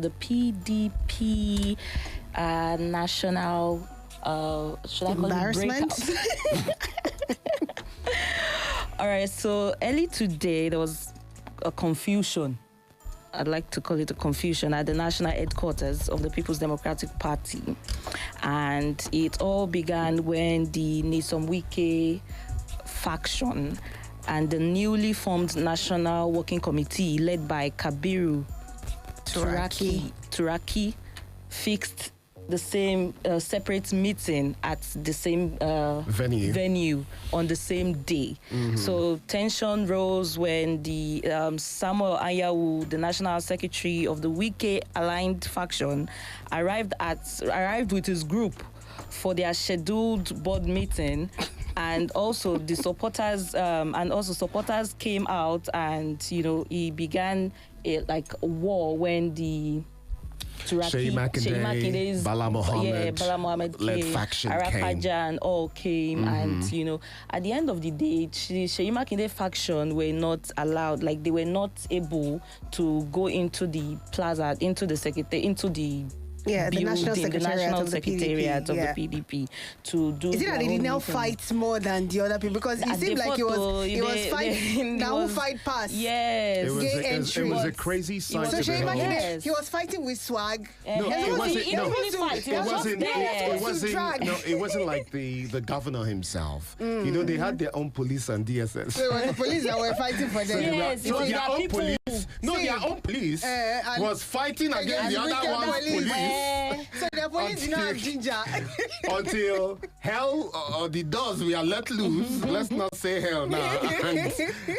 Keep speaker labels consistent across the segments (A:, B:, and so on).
A: the PDP national should I call it breakout? All right, so early today there was a confusion. I'd like to call it a confusion at the national headquarters of the People's Democratic Party. And it all began when the Nyesom Wike faction and the newly formed National Working Committee led by Kabiru Turaki fixed the same separate meeting at the same venue on the same day. So tension rose when the Samuel Anyanwu, the National Secretary of the Wike aligned faction, arrived with his group for their scheduled board meeting. And also the supporters came out, and he began a war when the
B: Seyi Makinde, Bala Mohammed led faction
A: Arapajan all came, and at the end of the day, Seyi Makinde faction were not allowed, like they were not able to go into the plaza, into the building,
C: the National Secretariat
A: of the PDP to do.
C: Is it that they did now fight more than the other people? Because it seemed like he was fighting. Now who fight pass?
A: Yes,
B: it was a crazy sight.
C: So Seyi Makinde, he was fighting with swag.
B: No, it wasn't like the governor himself. They had their own police and DSS.
C: So it was the police that were fighting for them.
B: Their own police was fighting against the other one's police.
C: So the police did not have ginger.
B: Until hell or the doors we are let loose. Let's not say hell now. And,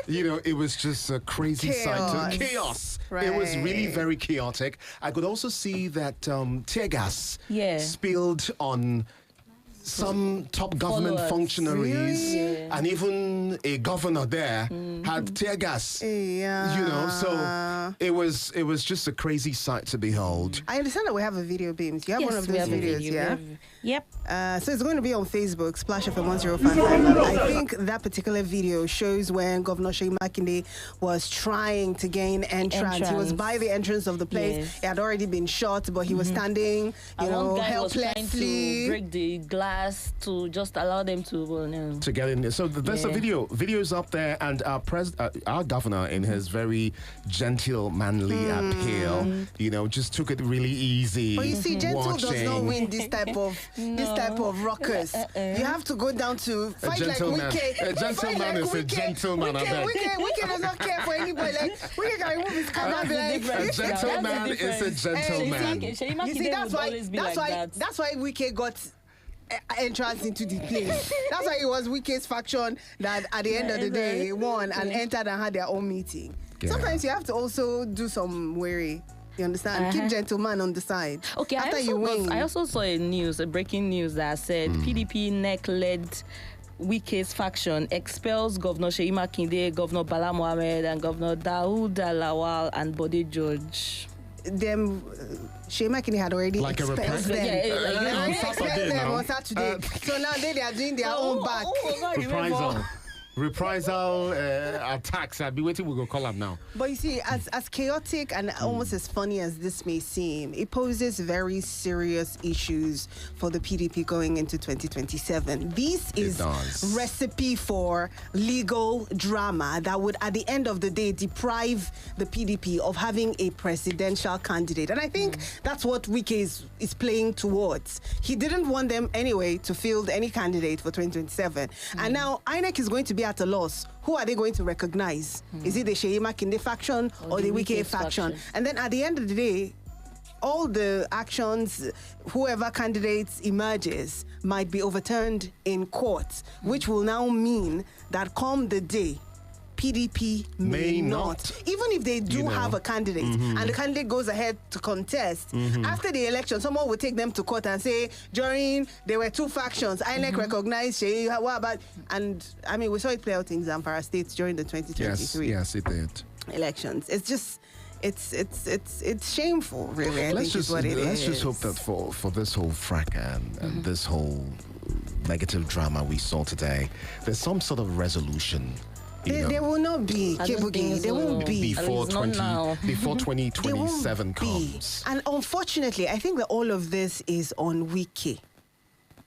B: it was just a crazy sight. Chaos. Right. It was really very chaotic. I could also see that tear gas spilled on some top government functionaries and even a governor there had tear gas. So it was just a crazy sight to behold.
C: I understand that we have a video, Beams. You have one of those videos,
A: Yep.
C: So it's going to be on Facebook, Splash FM 105.5. I think that particular video shows when Governor Seyi Makinde was trying to gain entrance. He was by the entrance of the place. Yes. He had already been shot, but he was standing, helplessly.
A: Was trying to break the glass to just allow them to
B: get in there. So there's a video's up there, and our governor, in his very gentle, manly appeal, just took it really easy.
C: But you see, gentle does not win this type of ruckus. You have to go down to fight like Wike.
B: A gentleman is a gentleman.
C: Wike does not care for anybody. Like Wike can remove his camera.
B: A gentleman is a gentleman.
C: You see, that's why Wike got entrance into the place. That's why it was Wike's faction that at the end of the day won and entered and had their own meeting. Sometimes you have to also do some worry. You understand? Keep gentleman on the side.
A: Okay,
C: after you win.
A: I also saw a breaking news that said PDP NEC-led Wike's faction expels Governor Seyi Makinde, Governor Bala Mohammed, and Governor Daoud Lawal and Bode George.
C: Them Seyi Makinde had already expelled them on Saturday. So now they are doing their own back.
B: Reprisal attacks. I'll be waiting. We'll go call them now.
C: But you see, as chaotic and almost as funny as this may seem, it poses very serious issues for the PDP going into 2027. This is recipe for legal drama that would, at the end of the day, deprive the PDP of having a presidential candidate. And I think that's what Wike is playing towards. He didn't want them anyway to field any candidate for 2027. And now INEC is going to be at a loss. Who are they going to recognize? Is it the Seyi Makinde faction or the Wike faction? And then at the end of the day, all the actions, whoever candidates emerges, might be overturned in court, which will now mean that come the day, PDP may not. Even if they do have a candidate and the candidate goes ahead to contest, after the election, someone will take them to court and say, during, there were two factions, INEC recognized Seyi, what about, and I mean, we saw it play out in Zamfara State during the 2023
B: yes, it did.
C: elections. It's just, it's shameful, really. Let's just hope
B: that for this whole fracas and this whole negative drama we saw today, there's some sort of resolution
C: They will not be, Kebugi. They won't be.
B: Before 2027 comes.
C: And unfortunately, I think that all of this is on Wike.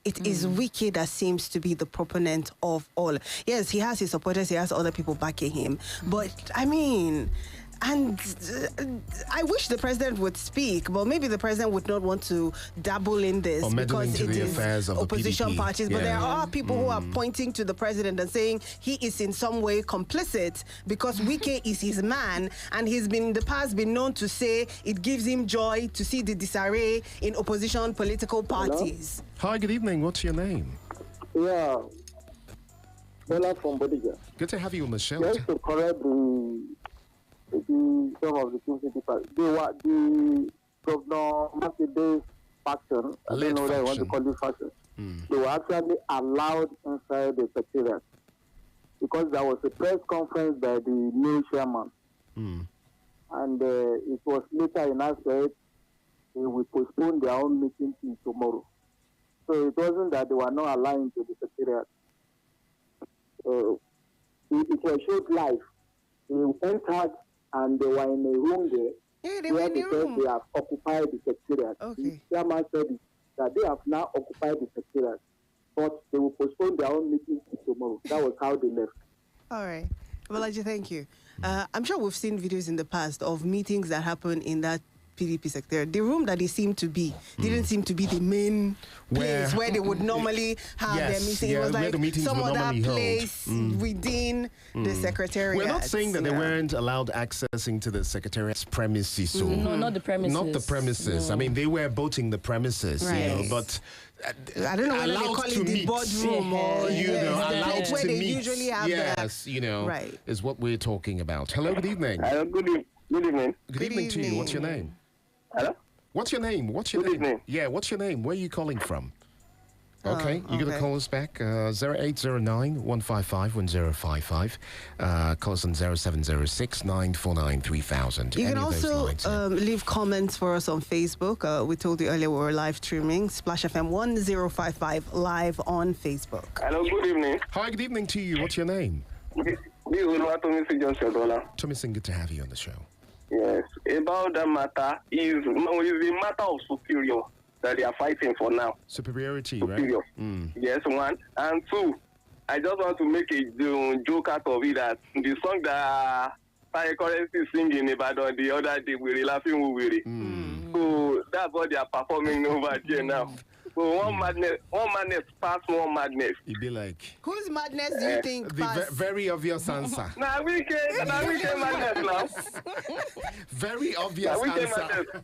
C: It is Wike that seems to be the proponent of all. Yes, he has his supporters, he has other people backing him. But, I mean... And I wish the president would speak, but maybe the president would not want to dabble in this because it is opposition parties. Yeah. But there are people who are pointing to the president and saying he is in some way complicit because Wike is his man, and he's been in the past been known to say it gives him joy to see the disarray in opposition political parties.
B: Hello? Hi, good evening. What's your name?
D: Yeah, Bala from Bodija.
B: Good to have you on the show.
D: Just to correct some of the PDP parties. The Governor Makinde faction, I don't know what I want to call it faction. They were actually allowed inside the secretariat because there was a press conference by the new chairman. And it was later announced that they will postpone their own meeting till tomorrow. So it wasn't that they were not aligned to the secretariat. It was showed live. They entered and they were in a room there.
C: Yeah, they were in a room.
D: They have occupied the secretariat.
C: Okay.
D: The chairman said that they have now occupied the secretariat, but they will postpone their own meeting till tomorrow. That was how they left.
C: All right. Balaji, thank you. I'm sure we've seen videos in the past of meetings that happen in that PDP secretariat. The room that they seemed to be didn't seem to be the main place where they would normally have their meeting. It was like some other place within the secretariat.
B: We're not saying that they weren't allowed accessing to the secretariat's premises. So
A: no, not the premises.
B: Not the premises. No. I mean, they were boating the premises, you know, but...
C: I don't know whether they call it the boardroom or
B: allowed
C: where
B: to
C: they
B: meet.
C: usually have
B: is what we're talking about. Hello, good evening.
D: Good evening.
B: Good evening to you. What's your name?
D: Hello?
B: What's your name? What's your
D: name?
B: Evening. Yeah, what's your name? Where are you calling from? Okay, you're going to call us back, 0809-155-1055. Call us on 0706-949-3000.
C: You can also leave comments for us on Facebook. We told you earlier we were live streaming. Splash FM 1055 live on Facebook.
D: Hello, good evening.
B: Hi, good evening to you. What's your name?
D: This is Tomisin.
B: Tomisin, good to have you on the show.
D: Yes, about the matter is a matter of superior that they are fighting for now.
B: Superiority,
D: superior.
B: Right?
D: Yes, one. And two, I just want to make a joke out of it that the song that Fire Currency is singing about the other day, we're laughing with it. So that's what they are performing over here now. So one madness past one madness.
B: You'd be like,
C: whose madness do you think passed?
B: Very obvious answer.
D: Now we can madness now.
B: Very obvious answer.